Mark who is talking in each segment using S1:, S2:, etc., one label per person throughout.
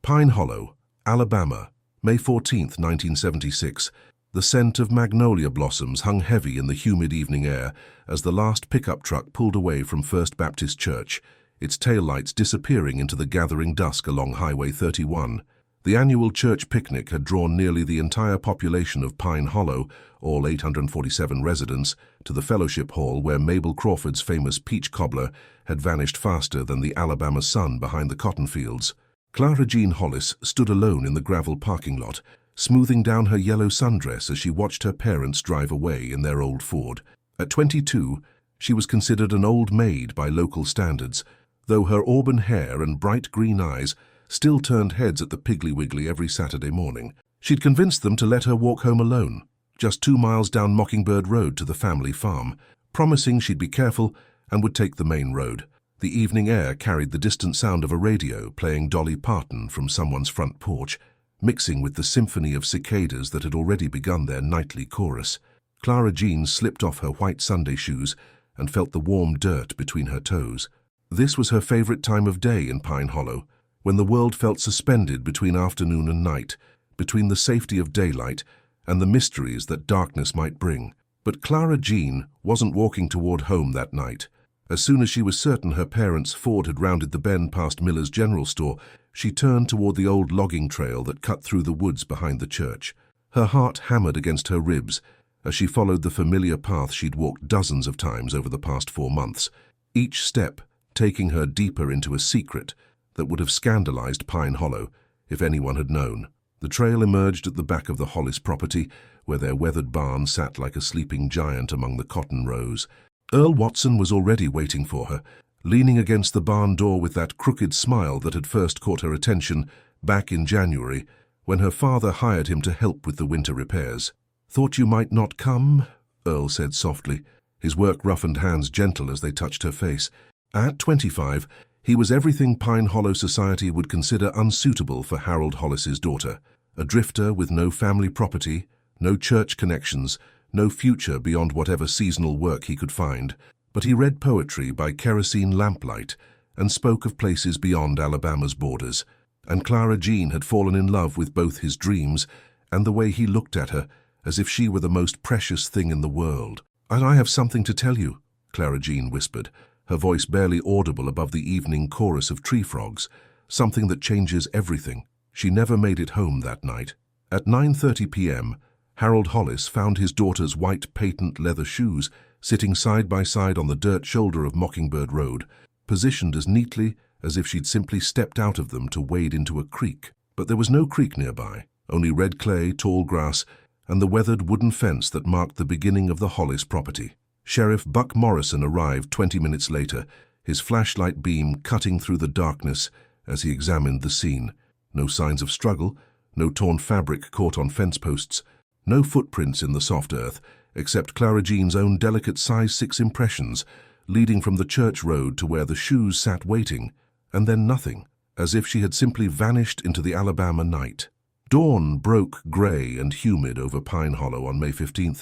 S1: Pine Hollow, Alabama, May 14, 1976. The scent of magnolia blossoms hung heavy in the humid evening air as the last pickup truck pulled away from First Baptist Church, its taillights disappearing into the gathering dusk along Highway 31. The annual church picnic had drawn nearly the entire population of Pine Hollow, all 847 residents, to the fellowship hall where Mabel Crawford's famous peach cobbler had vanished faster than the Alabama sun behind the cotton fields. Clara Jean Hollis stood alone in the gravel parking lot, smoothing down her yellow sundress as she watched her parents drive away in their old Ford. At 22, she was considered an old maid by local standards, though her auburn hair and bright green eyes still turned heads at the Piggly Wiggly every Saturday morning. She'd convinced them to let her walk home alone, just 2 miles down Mockingbird Road to the family farm, promising she'd be careful and would take the main road. The evening air carried the distant sound of a radio playing Dolly Parton from someone's front porch, mixing with the symphony of cicadas that had already begun their nightly chorus. Clara Jean slipped off her white Sunday shoes and felt the warm dirt between her toes. This was her favorite time of day in Pine Hollow, when the world felt suspended between afternoon and night, between the safety of daylight and the mysteries that darkness might bring. But Clara Jean wasn't walking toward home that night. As soon as she was certain her parents' Ford had rounded the bend past Miller's General Store, she turned toward the old logging trail that cut through the woods behind the church. Her heart hammered against her ribs as she followed the familiar path she'd walked dozens of times over the past 4 months, each step taking her deeper into a secret that would have scandalized Pine Hollow if anyone had known. The trail emerged at the back of the Hollis property, where their weathered barn sat like a sleeping giant among the cotton rows. Earl Watson was already waiting for her, leaning against the barn door with that crooked smile that had first caught her attention back in January, when her father hired him to help with the winter repairs. "Thought you might not come," Earl said softly, his work-roughened hands gentle as they touched her face. At 25, he was everything Pine Hollow society would consider unsuitable for Harold Hollis's daughter. A drifter with no family property, no church connections, no future beyond whatever seasonal work he could find. But he read poetry by kerosene lamplight and spoke of places beyond Alabama's borders. And Clara Jean had fallen in love with both his dreams and the way he looked at her as if she were the most precious thing in the world. "And I have something to tell you," Clara Jean whispered, her voice barely audible above the evening chorus of tree frogs, "something that changes everything." She never made it home that night. At 9:30 p.m., Harold Hollis found his daughter's white patent leather shoes sitting side by side on the dirt shoulder of Mockingbird Road, positioned as neatly as if she'd simply stepped out of them to wade into a creek. But there was no creek nearby, only red clay, tall grass, and the weathered wooden fence that marked the beginning of the Hollis property. Sheriff Buck Morrison arrived 20 minutes later, his flashlight beam cutting through the darkness as he examined the scene. No signs of struggle, no torn fabric caught on fence posts, no footprints in the soft earth, except Clara Jean's own delicate size 6 impressions, leading from the church road to where the shoes sat waiting, and then nothing, as if she had simply vanished into the Alabama night. Dawn broke gray and humid over Pine Hollow on May 15,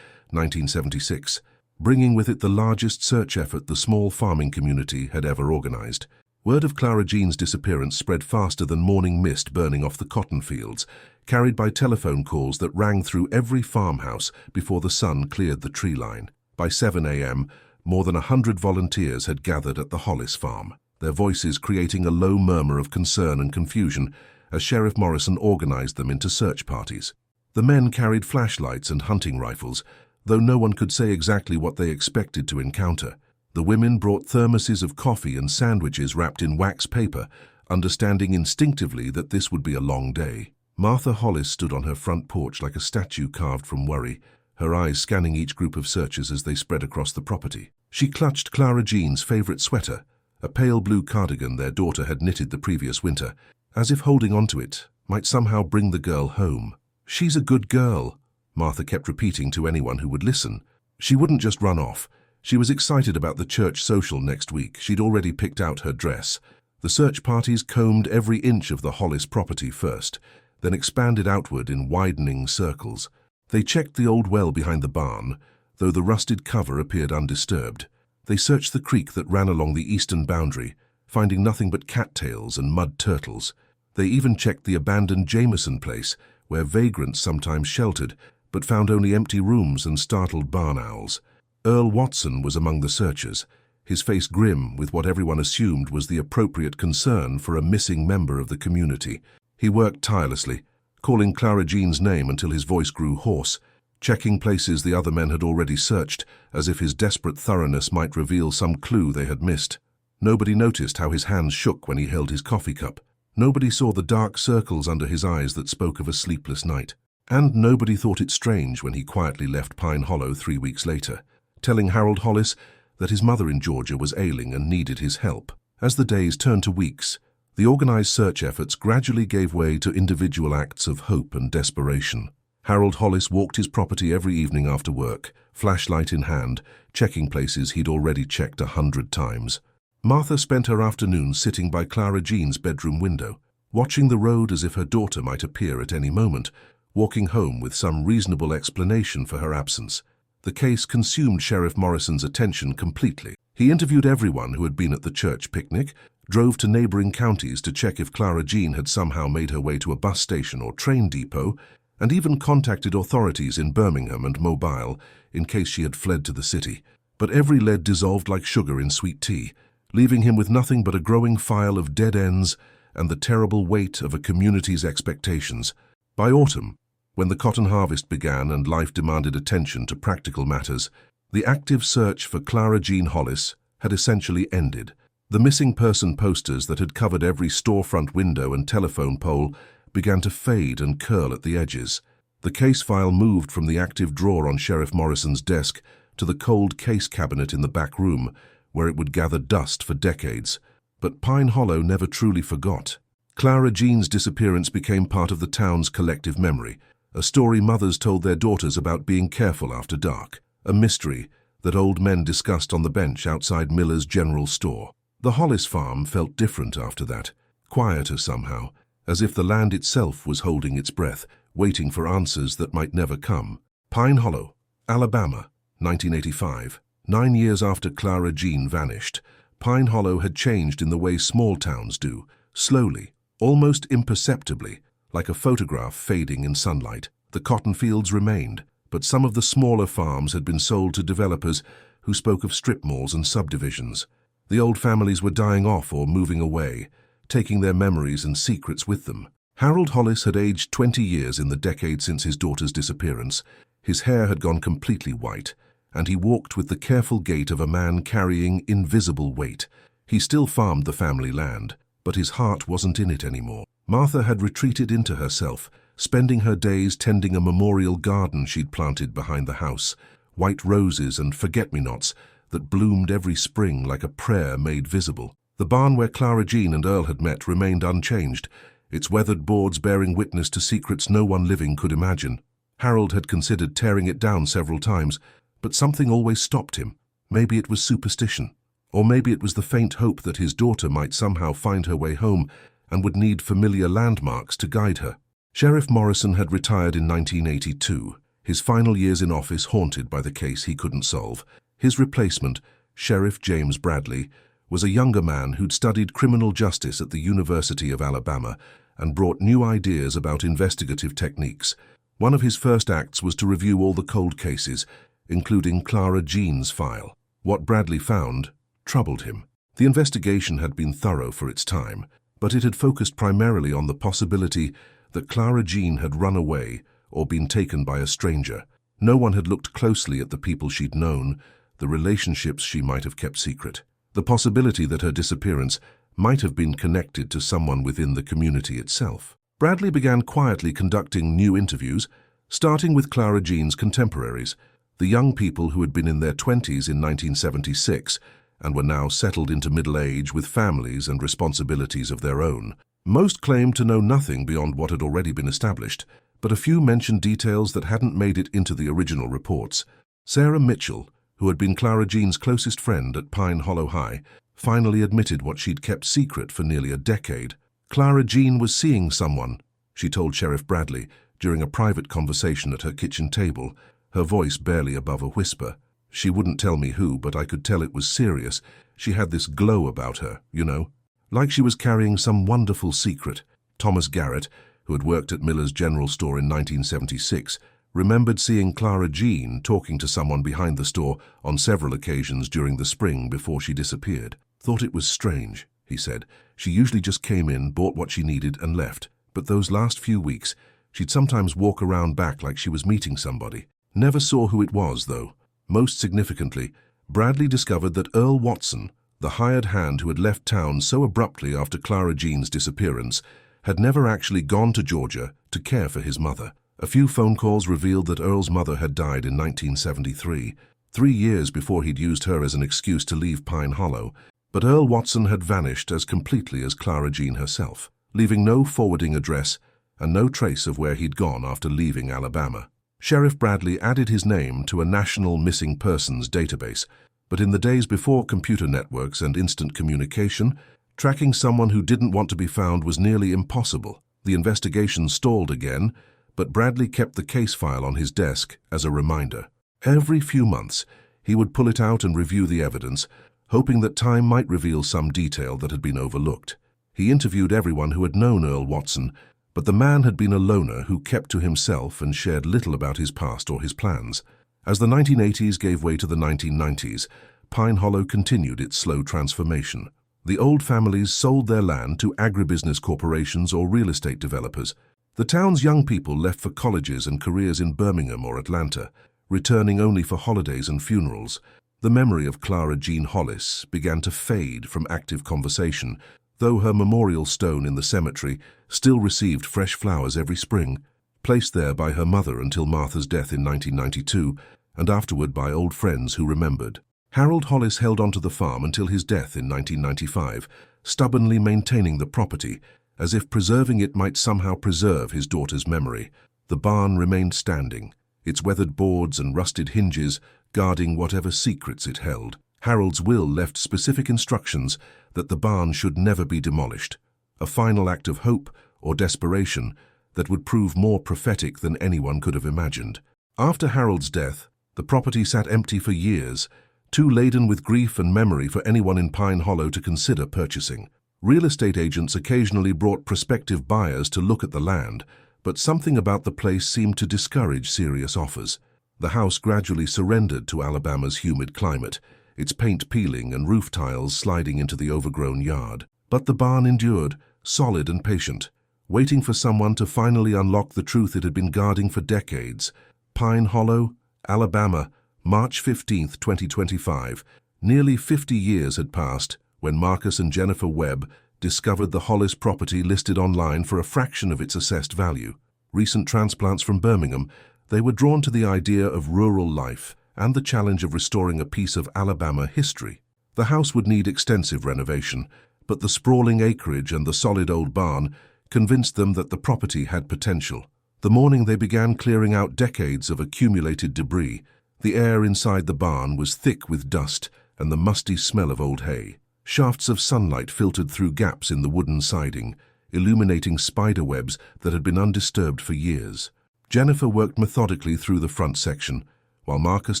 S1: 1976, bringing with it the largest search effort the small farming community had ever organized. Word of Clara Jean's disappearance spread faster than morning mist burning off the cotton fields, carried by telephone calls that rang through every farmhouse before the sun cleared the tree line. By 7 a.m., more than 100 volunteers had gathered at the Hollis farm, their voices creating a low murmur of concern and confusion as Sheriff Morrison organized them into search parties. The men carried flashlights and hunting rifles, though no one could say exactly what they expected to encounter. The women brought thermoses of coffee and sandwiches wrapped in wax paper, understanding instinctively that this would be a long day. Martha Hollis stood on her front porch like a statue carved from worry, her eyes scanning each group of searchers as they spread across the property. She clutched Clara Jean's favorite sweater, a pale blue cardigan their daughter had knitted the previous winter, as if holding onto it might somehow bring the girl home. "She's a good girl," Martha kept repeating to anyone who would listen. She wouldn't just run off. She was excited about the church social next week. She'd already picked out her dress. The search parties combed every inch of the Hollis property first, then expanded outward in widening circles. They checked the old well behind the barn, though the rusted cover appeared undisturbed. They searched the creek that ran along the eastern boundary, finding nothing but cattails and mud turtles. They even checked the abandoned Jameson place, where vagrants sometimes sheltered, but found only empty rooms and startled barn owls. Earl Watson was among the searchers, his face grim with what everyone assumed was the appropriate concern for a missing member of the community. He worked tirelessly, calling Clara Jean's name until his voice grew hoarse, checking places the other men had already searched, as if his desperate thoroughness might reveal some clue they had missed. Nobody noticed how his hands shook when he held his coffee cup. Nobody saw the dark circles under his eyes that spoke of a sleepless night. And nobody thought it strange when he quietly left Pine Hollow 3 weeks later, telling Harold Hollis that his mother in Georgia was ailing and needed his help. As the days turned to weeks, the organized search efforts gradually gave way to individual acts of hope and desperation. Harold Hollis walked his property every evening after work, flashlight in hand, checking places he'd already checked 100 times. Martha spent her afternoons sitting by Clara Jean's bedroom window, watching the road as if her daughter might appear at any moment, walking home with some reasonable explanation for her absence. The case consumed Sheriff Morrison's attention completely. He interviewed everyone who had been at the church picnic, drove to neighboring counties to check if Clara Jean had somehow made her way to a bus station or train depot, and even contacted authorities in Birmingham and Mobile in case she had fled to the city. But every lead dissolved like sugar in sweet tea, leaving him with nothing but a growing file of dead ends and the terrible weight of a community's expectations. By autumn, when the cotton harvest began and life demanded attention to practical matters, the active search for Clara Jean Hollis had essentially ended. The missing person posters that had covered every storefront window and telephone pole began to fade and curl at the edges. The case file moved from the active drawer on Sheriff Morrison's desk to the cold case cabinet in the back room, where it would gather dust for decades. But Pine Hollow never truly forgot. Clara Jean's disappearance became part of the town's collective memory, a story mothers told their daughters about being careful after dark, a mystery that old men discussed on the bench outside Miller's General Store. The Hollis farm felt different after that, quieter somehow, as if the land itself was holding its breath, waiting for answers that might never come. Pine Hollow, Alabama, 1985. 9 years after Clara Jean vanished, Pine Hollow had changed in the way small towns do, slowly, almost imperceptibly, like a photograph fading in sunlight. The cotton fields remained, but some of the smaller farms had been sold to developers who spoke of strip malls and subdivisions. The old families were dying off or moving away, taking their memories and secrets with them. Harold Hollis had aged 20 years in the decade since his daughter's disappearance. His hair had gone completely white, and he walked with the careful gait of a man carrying invisible weight. He still farmed the family land, but his heart wasn't in it anymore. Martha had retreated into herself, spending her days tending a memorial garden she'd planted behind the house, white roses and forget-me-nots that bloomed every spring like a prayer made visible. The barn where Clara Jean and Earl had met remained unchanged, its weathered boards bearing witness to secrets no one living could imagine. Harold had considered tearing it down several times, but something always stopped him. Maybe it was superstition, or maybe it was the faint hope that his daughter might somehow find her way home and would need familiar landmarks to guide her. Sheriff Morrison had retired in 1982, his final years in office haunted by the case he couldn't solve. His replacement, Sheriff James Bradley, was a younger man who'd studied criminal justice at the University of Alabama and brought new ideas about investigative techniques. One of his first acts was to review all the cold cases, including Clara Jean's file. What Bradley found troubled him. The investigation had been thorough for its time, but it had focused primarily on the possibility that Clara Jean had run away or been taken by a stranger. No one had looked closely at the people she'd known, the relationships she might have kept secret. The possibility that her disappearance might have been connected to someone within the community itself. Bradley began quietly conducting new interviews, starting with Clara Jean's contemporaries, the young people who had been in their 20s in 1976 and were now settled into middle age with families and responsibilities of their own. Most claimed to know nothing beyond what had already been established, but a few mentioned details that hadn't made it into the original reports. Sarah Mitchell, who had been Clara Jean's closest friend at Pine Hollow High, finally admitted what she'd kept secret for nearly a decade. Clara Jean was seeing someone, she told Sheriff Bradley during a private conversation at her kitchen table, her voice barely above a whisper. She wouldn't tell me who, but I could tell it was serious. She had this glow about her, you know, like she was carrying some wonderful secret. Thomas Garrett, who had worked at Miller's General Store in 1976, remembered seeing Clara Jean talking to someone behind the store on several occasions during the spring before she disappeared. "Thought it was strange," he said. "She usually just came in, bought what she needed, and left. But those last few weeks, she'd sometimes walk around back like she was meeting somebody. Never saw who it was, though." Most significantly, Bradley discovered that Earl Watson, the hired hand who had left town so abruptly after Clara Jean's disappearance, had never actually gone to Georgia to care for his mother. A few phone calls revealed that Earl's mother had died in 1973, 3 years before he'd used her as an excuse to leave Pine Hollow, but Earl Watson had vanished as completely as Clara Jean herself, leaving no forwarding address and no trace of where he'd gone after leaving Alabama. Sheriff Bradley added his name to a national missing persons database, but in the days before computer networks and instant communication, tracking someone who didn't want to be found was nearly impossible. The investigation stalled again, but Bradley kept the case file on his desk as a reminder. Every few months, he would pull it out and review the evidence, hoping that time might reveal some detail that had been overlooked. He interviewed everyone who had known Earl Watson, but the man had been a loner who kept to himself and shared little about his past or his plans. As the 1980s gave way to the 1990s, Pine Hollow continued its slow transformation. The old families sold their land to agribusiness corporations or real estate developers. The town's young people left for colleges and careers in Birmingham or Atlanta, returning only for holidays and funerals. The memory of Clara Jean Hollis began to fade from active conversation, though her memorial stone in the cemetery still received fresh flowers every spring, placed there by her mother until Martha's death in 1992, and afterward by old friends who remembered. Harold Hollis held onto the farm until his death in 1995, stubbornly maintaining the property, as if preserving it might somehow preserve his daughter's memory. The barn remained standing, its weathered boards and rusted hinges guarding whatever secrets it held. Harold's will left specific instructions that the barn should never be demolished, a final act of hope or desperation that would prove more prophetic than anyone could have imagined. After Harold's death, the property sat empty for years, too laden with grief and memory for anyone in Pine Hollow to consider purchasing. Real estate agents occasionally brought prospective buyers to look at the land, but something about the place seemed to discourage serious offers. The house gradually surrendered to Alabama's humid climate, its paint peeling and roof tiles sliding into the overgrown yard. But the barn endured, solid and patient, waiting for someone to finally unlock the truth it had been guarding for decades. Pine Hollow, Alabama, March 15, 2025. Nearly 50 years had passed when Marcus and Jennifer Webb discovered the Hollis property listed online for a fraction of its assessed value. Recent transplants from Birmingham, they were drawn to the idea of rural life and the challenge of restoring a piece of Alabama history. The house would need extensive renovation, but the sprawling acreage and the solid old barn convinced them that the property had potential. The morning they began clearing out decades of accumulated debris, the air inside the barn was thick with dust and the musty smell of old hay. Shafts of sunlight filtered through gaps in the wooden siding, illuminating spider webs that had been undisturbed for years. Jennifer worked methodically through the front section, while Marcus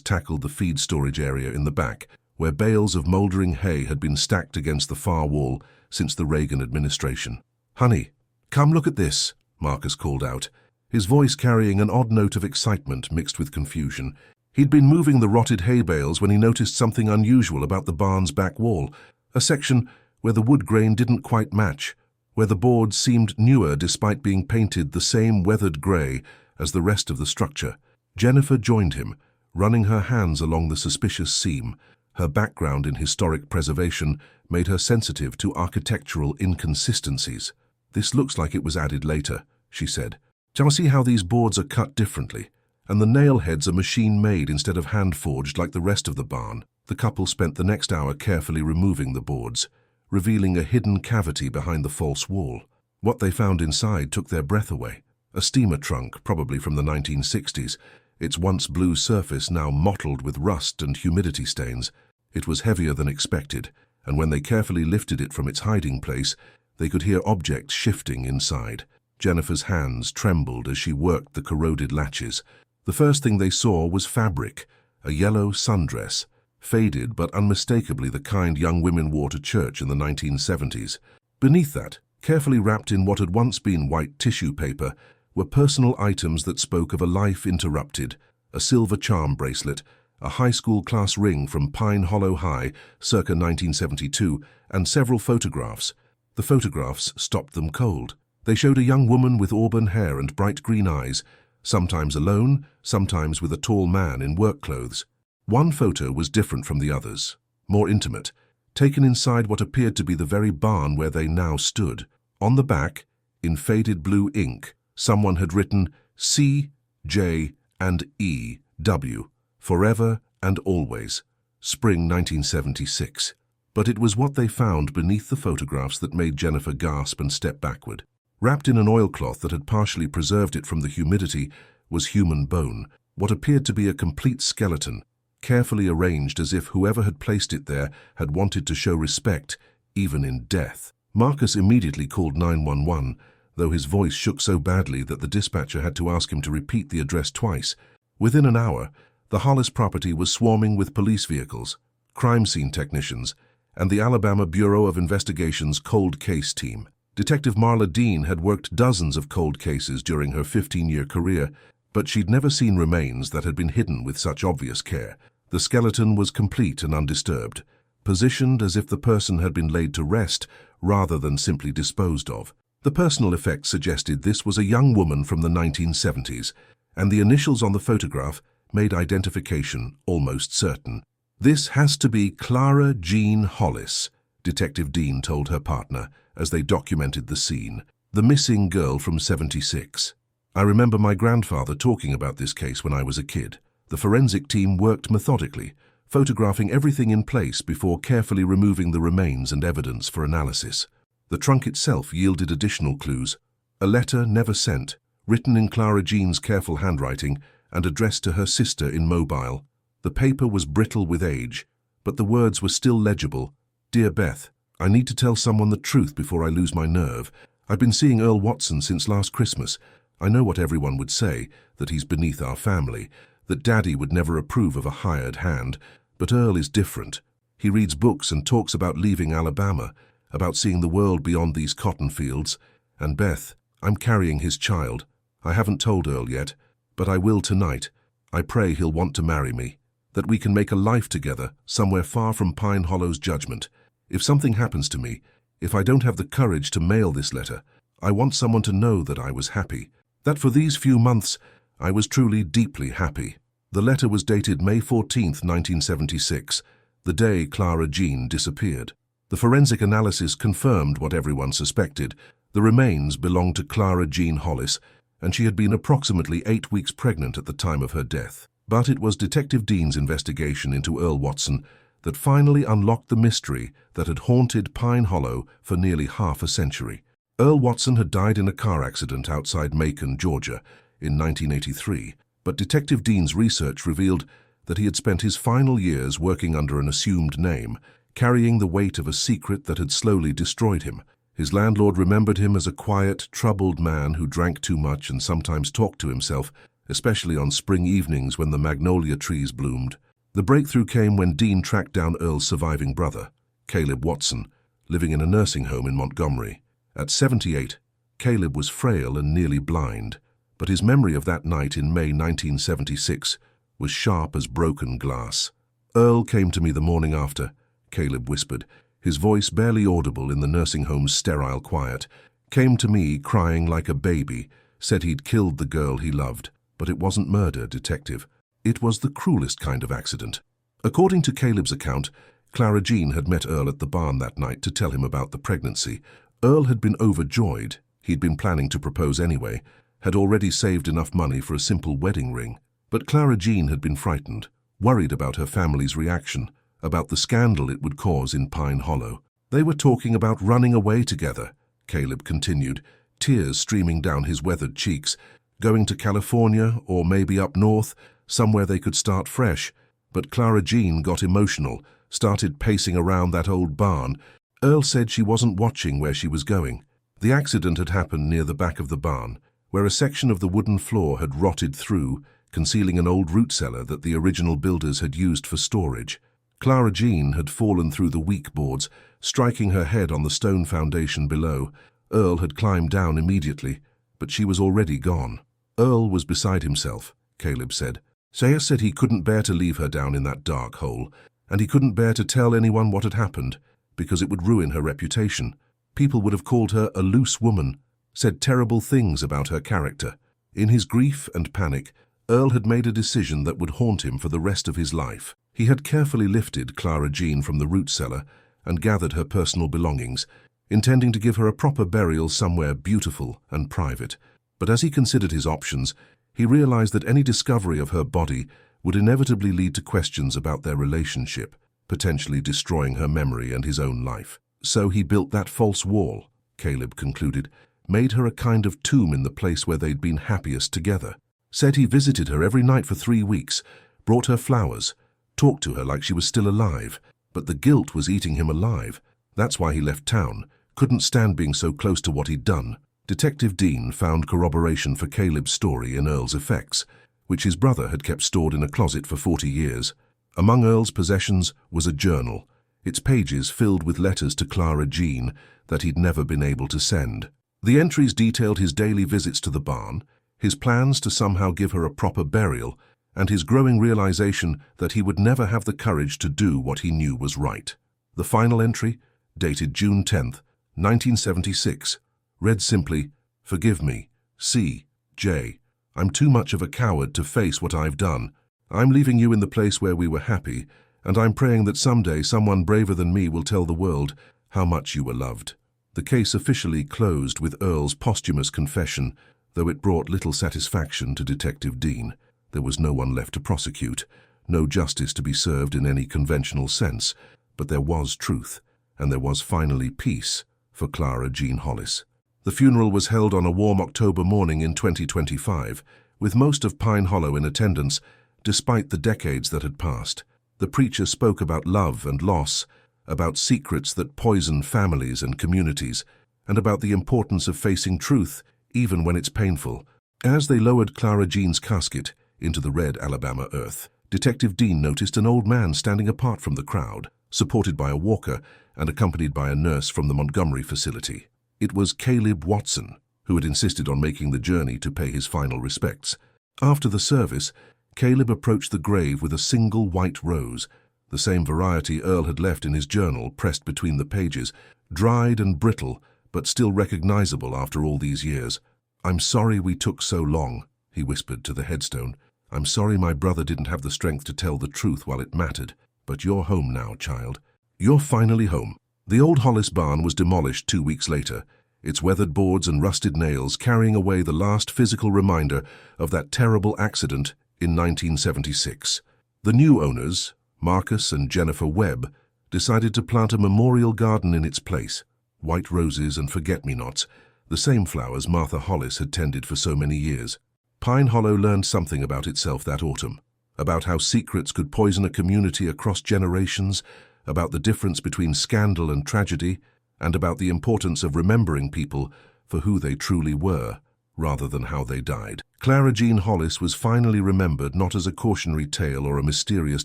S1: tackled the feed storage area in the back, where bales of moldering hay had been stacked against the far wall since the Reagan administration. "Honey, come look at this," Marcus called out, his voice carrying an odd note of excitement mixed with confusion. He'd been moving the rotted hay bales when he noticed something unusual about the barn's back wall, a section where the wood grain didn't quite match, where the boards seemed newer despite being painted the same weathered grey as the rest of the structure. Jennifer joined him, running her hands along the suspicious seam. Her background in historic preservation made her sensitive to architectural inconsistencies. "This looks like it was added later," she said. "Do you see how these boards are cut differently? And the nail heads are machine-made instead of hand-forged like the rest of the barn." The couple spent the next hour carefully removing the boards, revealing a hidden cavity behind the false wall. What they found inside took their breath away. A steamer trunk, probably from the 1960s, its once blue surface now mottled with rust and humidity stains. It was heavier than expected, and when they carefully lifted it from its hiding place, they could hear objects shifting inside. Jennifer's hands trembled as she worked the corroded latches. The first thing they saw was fabric, a yellow sundress, faded but unmistakably the kind young women wore to church in the 1970s. Beneath that, Carefully wrapped in what had once been white tissue paper were personal items that spoke of a life interrupted: a silver charm bracelet, a high school class ring from Pine Hollow High, circa 1972, and several photographs. The photographs stopped them cold. They showed a young woman with auburn hair and bright green eyes, sometimes alone, sometimes with a tall man in work clothes. One photo was different from the others, more intimate, taken inside what appeared to be the very barn where they now stood. On the back, in faded blue ink, someone had written C, J, and E, W, forever and always, spring 1976. But it was what they found beneath the photographs that made Jennifer gasp and step backward. Wrapped in an oilcloth that had partially preserved it from the humidity was human bone, what appeared to be a complete skeleton, carefully arranged as if whoever had placed it there had wanted to show respect, even in death. Marcus immediately called 911, though his voice shook so badly that the dispatcher had to ask him to repeat the address twice. Within an hour, the Hollis property was swarming with police vehicles, crime scene technicians, and the Alabama Bureau of Investigation's cold case team. Detective Marla Dean had worked dozens of cold cases during her 15-year career, but she'd never seen remains that had been hidden with such obvious care. The skeleton was complete and undisturbed, positioned as if the person had been laid to rest rather than simply disposed of. The personal effects suggested this was a young woman from the 1970s, and the initials on the photograph made identification almost certain. "This has to be Clara Jean Hollis," Detective Dean told her partner as they documented the scene. "The missing girl from 76. I remember my grandfather talking about this case when I was a kid. The forensic team worked methodically, photographing everything in place before carefully removing the remains and evidence for analysis. The trunk itself yielded additional clues. A letter never sent, written in Clara Jean's careful handwriting and addressed to her sister in Mobile. The paper was brittle with age, but the words were still legible. Dear Beth, I need to tell someone the truth before I lose my nerve. I've been seeing Earl Watson since last Christmas. I know what everyone would say, that he's beneath our family, that Daddy would never approve of a hired hand, but Earl is different. He reads books and talks about leaving Alabama, about seeing the world beyond these cotton fields. And Beth, I'm carrying his child. I haven't told Earl yet, but I will tonight. I pray he'll want to marry me, that we can make a life together somewhere far from Pine Hollow's judgment. If something happens to me, if I don't have the courage to mail this letter, I want someone to know that I was happy, that for these few months I was truly deeply happy." The letter was dated May 14th, 1976, the day Clara Jean disappeared. The forensic analysis confirmed what everyone suspected. The remains belonged to Clara Jean Hollis, and she had been approximately 8 weeks pregnant at the time of her death. But it was Detective Dean's investigation into Earl Watson that finally unlocked the mystery that had haunted Pine Hollow for nearly half a century. Earl Watson had died in a car accident outside Macon, Georgia, in 1983, but Detective Dean's research revealed that he had spent his final years working under an assumed name, carrying the weight of a secret that had slowly destroyed him. His landlord remembered him as a quiet, troubled man who drank too much and sometimes talked to himself, especially on spring evenings when the magnolia trees bloomed. The breakthrough came when Dean tracked down Earl's surviving brother, Caleb Watson, living in a nursing home in Montgomery. At 78, Caleb was frail and nearly blind, but his memory of that night in May 1976 was sharp as broken glass. "Earl came to me the morning after," Caleb whispered, his voice barely audible in the nursing home's sterile quiet. "Came to me crying like a baby, said he'd killed the girl he loved. But it wasn't murder, Detective. It was the cruelest kind of accident." According to Caleb's account, Clara Jean had met Earl at the barn that night to tell him about the pregnancy. Earl had been overjoyed. He'd been planning to propose anyway, had already saved enough money for a simple wedding ring. But Clara Jean had been frightened, worried about her family's reaction, about the scandal it would cause in Pine Hollow. "They were talking about running away together," Caleb continued, tears streaming down his weathered cheeks, "going to California or maybe up north, somewhere they could start fresh." But Clara Jean got emotional, started pacing around that old barn. Earl said she wasn't watching where she was going. The accident had happened near the back of the barn, where a section of the wooden floor had rotted through, concealing an old root cellar that the original builders had used for storage. Clara Jean had fallen through the weak boards, striking her head on the stone foundation below. Earl had climbed down immediately, but she was already gone. Earl was beside himself, Caleb said. Sayers said he couldn't bear to leave her down in that dark hole, and he couldn't bear to tell anyone what had happened, because it would ruin her reputation. People would have called her a loose woman, said terrible things about her character. In his grief and panic, Earl had made a decision that would haunt him for the rest of his life. He had carefully lifted Clara Jean from the root cellar and gathered her personal belongings, intending to give her a proper burial somewhere beautiful and private. But as he considered his options, he realized that any discovery of her body would inevitably lead to questions about their relationship, potentially destroying her memory and his own life. So he built that false wall, Caleb concluded, made her a kind of tomb in the place where they'd been happiest together. Said he visited her every night for 3 weeks, brought her flowers, talked to her like she was still alive, but the guilt was eating him alive. That's why he left town, couldn't stand being so close to what he'd done. Detective Dean found corroboration for Caleb's story in Earl's effects, which his brother had kept stored in a closet for 40 years. Among Earl's possessions was a journal, its pages filled with letters to Clara Jean that he'd never been able to send. The entries detailed his daily visits to the barn, his plans to somehow give her a proper burial, and his growing realization that he would never have the courage to do what he knew was right. The final entry, dated June 10th, 1976, read simply, "Forgive me, C.J. I'm too much of a coward to face what I've done. I'm leaving you in the place where we were happy, and I'm praying that someday someone braver than me will tell the world how much you were loved." The case officially closed with Earl's posthumous confession, though it brought little satisfaction to Detective Dean. There was no one left to prosecute, no justice to be served in any conventional sense, but there was truth, and there was finally peace for Clara Jean Hollis. The funeral was held on a warm October morning in 2025, with most of Pine Hollow in attendance, despite the decades that had passed. The preacher spoke about love and loss, about secrets that poison families and communities, and about the importance of facing truth, even when it's painful. As they lowered Clara Jean's casket into the red Alabama earth, Detective Dean noticed an old man standing apart from the crowd, supported by a walker and accompanied by a nurse from the Montgomery facility. It was Caleb Watson, who had insisted on making the journey to pay his final respects. After the service, Caleb approached the grave with a single white rose, the same variety Earl had left in his journal pressed between the pages, dried and brittle, but still recognizable after all these years. "I'm sorry we took so long," he whispered to the headstone. "I'm sorry my brother didn't have the strength to tell the truth while it mattered, but you're home now, child. You're finally home." The old Hollis barn was demolished 2 weeks later, its weathered boards and rusted nails carrying away the last physical reminder of that terrible accident in 1976. The new owners, Marcus and Jennifer Webb, decided to plant a memorial garden in its place, white roses and forget-me-nots, the same flowers Martha Hollis had tended for so many years. Pine Hollow learned something about itself that autumn, about how secrets could poison a community across generations, about the difference between scandal and tragedy, and about the importance of remembering people for who they truly were, rather than how they died. Clara Jean Hollis was finally remembered not as a cautionary tale or a mysterious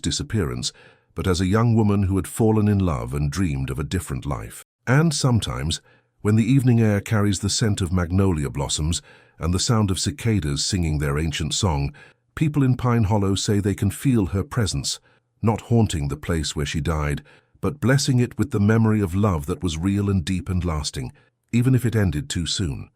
S1: disappearance, but as a young woman who had fallen in love and dreamed of a different life. And sometimes, when the evening air carries the scent of magnolia blossoms and the sound of cicadas singing their ancient song, people in Pine Hollow say they can feel her presence, not haunting the place where she died, but blessing it with the memory of love that was real and deep and lasting, even if it ended too soon.